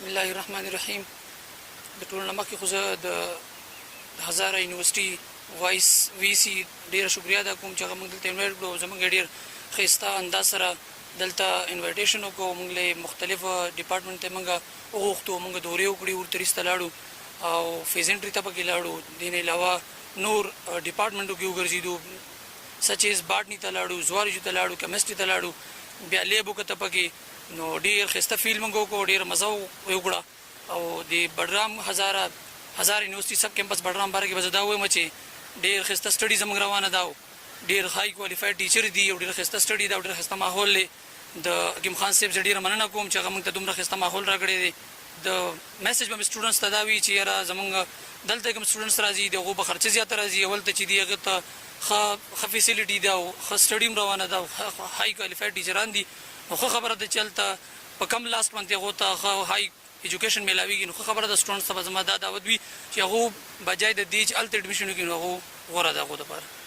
بسم الله الرحمن الرحیم. د ټول نمکه خو زه د هزاره یونیورسيټي وایس وی سي ډیره شکریا ادا کوم چې هغه موږ دلته انوایټ کړو. زموږ ډیر ښایسته انداز سره دلته انویټیشن وکړو. موږ له مختلف ډپارټمنټ ته موږ وغوښتو، موږ دورې وکړې، ورته ریسته لاړو او فیزنټري ته پکې لاړو. دین علاوه نور ډپارټمنټو کې وګرځېدو، سچ ایز باټني ته لاړو، زوالجي ته لاړو، کیمستري ته لاړو، بیا لیب وکړه پکې. نو ډیر ښایسته فیل موږ وکړو، ډیر مزه وکړه. او د بډرام هزاره یونیورسيټي سب کیمپس بډرام باره کې به زه دا وایم چې ډیر ښایسته سټډي زموږ روانه ده، ډیر های کوالیفاید ټیچر دي او ډیر ښایسته سټډي ده او ډیر ښایسته ماحول دی. د حکیم خان صاحب زه ډیره مننه کوم چې هغه موږ ته دومره ښایسته ماحول راکړی دی. د میسج به مې سټوډنټس ته دا وي چې یاره زموږ دلته کوم سټوډنټس راځي د هغو به خرچه زیاته راځي، اول ته چې دي هغه ته ښه فیسیلیټي ده او ښه سټډي هم روانه ده او های کوالیفاید ټیچران دي. نو ښه خبره ده چې هلته په کم لاست باندې هغو ته ښه های ایجوکیشن میلاویږي. نو ښه خبره ده سټوډنټس ته به زما دا دعوت وي چې هغو بجای د دې چې هلته اډمیشن وکړي نو هغو غوره ده هغو دپاره.